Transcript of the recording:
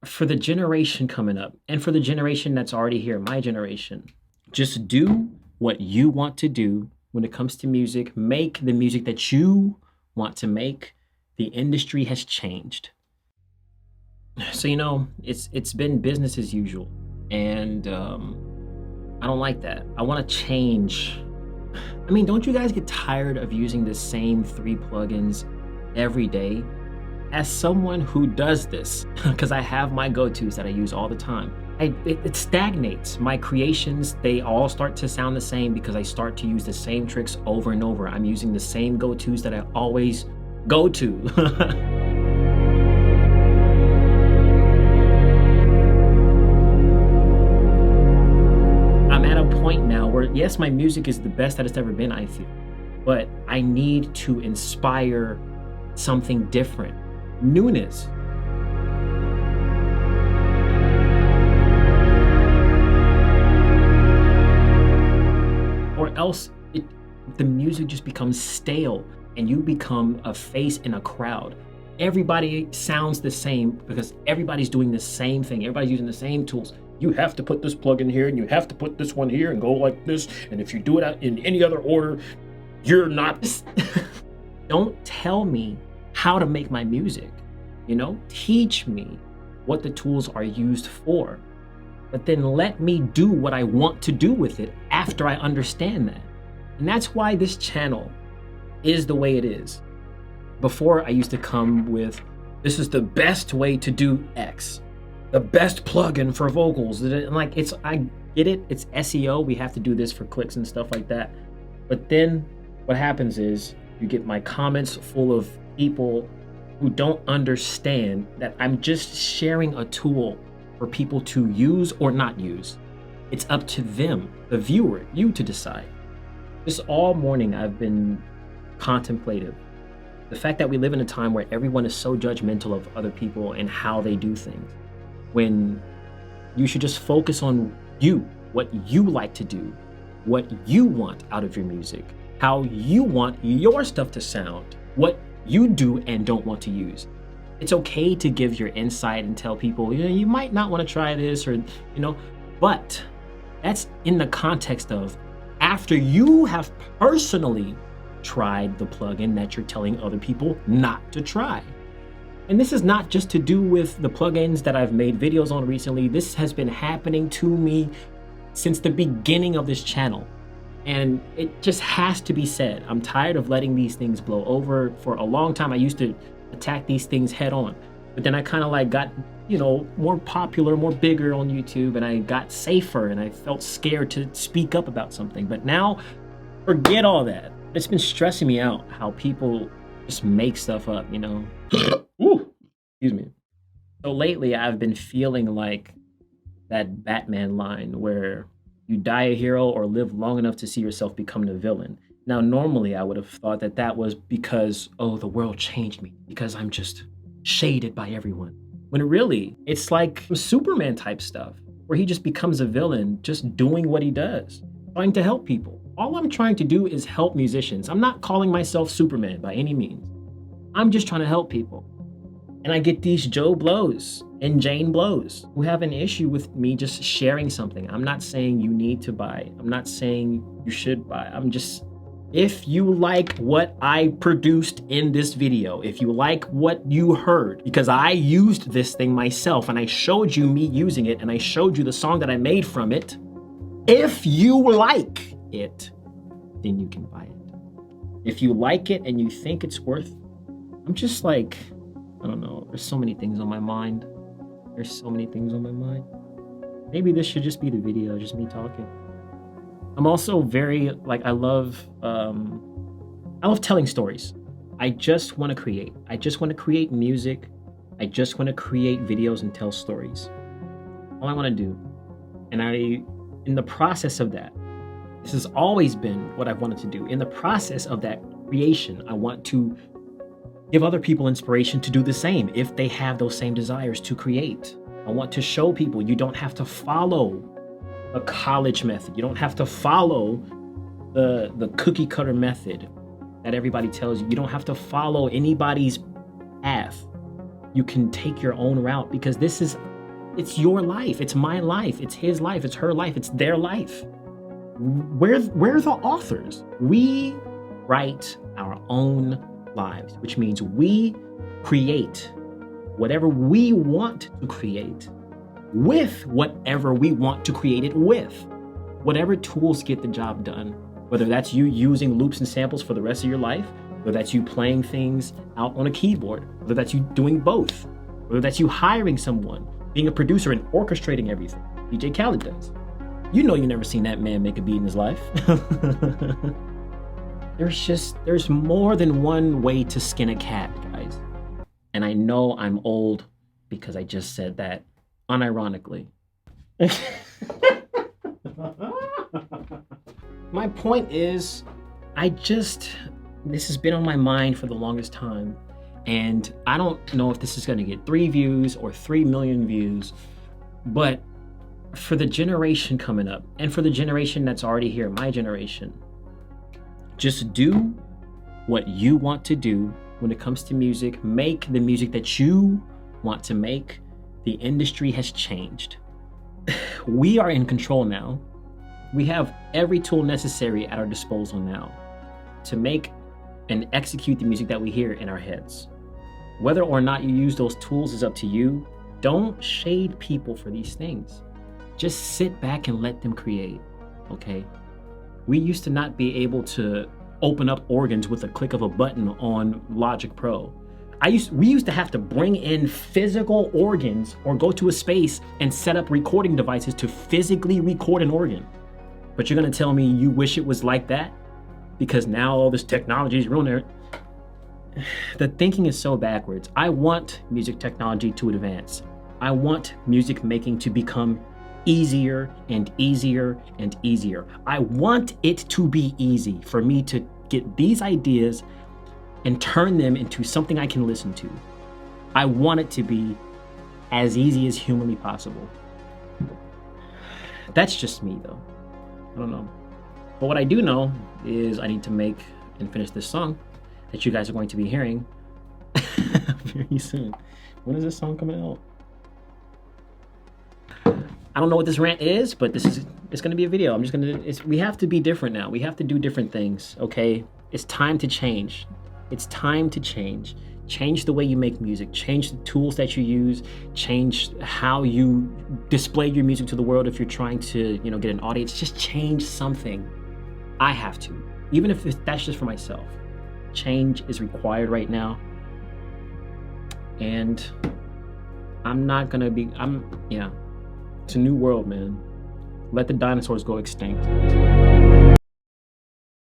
for the generation coming up and for the generation that's already here, my generation, just do what you want to do when it comes to music. Make the music that you want to make. The industry has changed. So, it's been business as usual. And I don't like that. I want to change. I mean, don't you guys get tired of using the same 3 plugins every day? As someone who does this, because I have my go-tos that I use all the time, it stagnates. My creations, they all start to sound the same because I start to use the same tricks over and over. I'm using the same go-tos that I always go to. I'm at a point now where, yes, my music is the best that it's ever been, I feel, but I need to inspire something different, newness. Or else the music just becomes stale and you become a face in a crowd. Everybody sounds the same because everybody's doing the same thing. Everybody's using the same tools. You have to put this plug in here and you have to put this one here and go like this. And if you do it in any other order, you're not. Don't tell me how to make my music. Teach me what the tools are used for, but then let me do what I want to do with it after I understand that. And that's why this channel is the way it is. Before, I used to come with, this is the best way to do X, the best plugin for vocals. And I get it, it's SEO, we have to do this for clicks and stuff like that. But then what happens is you get my comments full of people who don't understand that I'm just sharing a tool for people to use or not use. It's up to them, the viewer, you to decide. Just all morning I've been contemplative. The fact that we live in a time where everyone is so judgmental of other people and how they do things, when you should just focus on you, what you like to do, what you want out of your music, how you want your stuff to sound, what you do and don't want to use. It's okay to give your insight and tell people, you might not want to try this or, but that's in the context of after you have personally tried the plugin that you're telling other people not to try. And this is not just to do with the plugins that I've made videos on recently. This has been happening to me since the beginning of this channel. And it just has to be said. I'm tired of letting these things blow over. For a long time, I used to attack these things head on. But then I kind of got, more popular, more bigger on YouTube, and I got safer and I felt scared to speak up about something. But now, forget all that. It's been stressing me out how people just make stuff up, Ooh, excuse me. So lately, I've been feeling like that Batman line where you die a hero or live long enough to see yourself become the villain. Now, normally I would have thought that was because, the world changed me, because I'm just shaded by everyone. When really, it's like Superman type stuff, where he just becomes a villain, just doing what he does, trying to help people. All I'm trying to do is help musicians. I'm not calling myself Superman by any means. I'm just trying to help people. And I get these Joe Blows and Jane Blows who have an issue with me just sharing something. I'm not saying you need to buy. I'm not saying you should buy. I'm just, if you like what I produced in this video, if you like what you heard, because I used this thing myself and I showed you me using it and I showed you the song that I made from it, if you like it, then you can buy it. If you like it and you think it's worth, I'm just I don't know, there's so many things on my mind. Maybe this should just be the video, just me talking. I'm also very, I love telling stories. I just want to create. I just want to create music. I just want to create videos and tell stories. All I want to do. And in the process of that, this has always been what I've wanted to do. In the process of that creation, I want to give other people inspiration to do the same if they have those same desires to create. I want to show people you don't have to follow a college method. You don't have to follow the cookie cutter method that everybody tells you. You don't have to follow anybody's path. You can take your own route, because this is It's your life. It's my life. It's his life. It's her life. It's their life. We're the authors. We write our own lives, which means we create whatever we want to create with whatever we want to create it with. Whatever tools get the job done, whether that's you using loops and samples for the rest of your life, whether that's you playing things out on a keyboard, whether that's you doing both, whether that's you hiring someone, being a producer and orchestrating everything. DJ Khaled does. You know you never seen that man make a beat in his life. There's more than one way to skin a cat, guys. And I know I'm old because I just said that unironically. My point is, this has been on my mind for the longest time. And I don't know if this is gonna get 3 views or 3 million views, but for the generation coming up and for the generation that's already here, my generation, just do what you want to do when it comes to music. Make the music that you want to make. The industry has changed. We are in control now. We have every tool necessary at our disposal now to make and execute the music that we hear in our heads. Whether or not you use those tools is up to you. Don't shade people for these things. Just sit back and let them create, okay? We used to not be able to open up organs with a click of a button on Logic Pro. We used to have to bring in physical organs or go to a space and set up recording devices to physically record an organ. But you're gonna tell me you wish it was like that? Because now all this technology is ruining it. The thinking is so backwards. I want music technology to advance. I want music making to become easier and easier and easier. I want it to be easy for me to get these ideas and turn them into something I can listen to. I want it to be as easy as humanly possible. That's just me though. I don't know. But what I do know is I need to make and finish this song that you guys are going to be hearing very soon. When is this song coming out? I don't know what this rant is, but it's gonna be a video. We have to be different now. We have to do different things, okay? It's time to change. It's time to change. Change the way you make music, change the tools that you use, change how you display your music to the world if you're trying to, get an audience. Just change something. I have to, even if that's just for myself. Change is required right now. And it's a new world, man. Let the dinosaurs go extinct.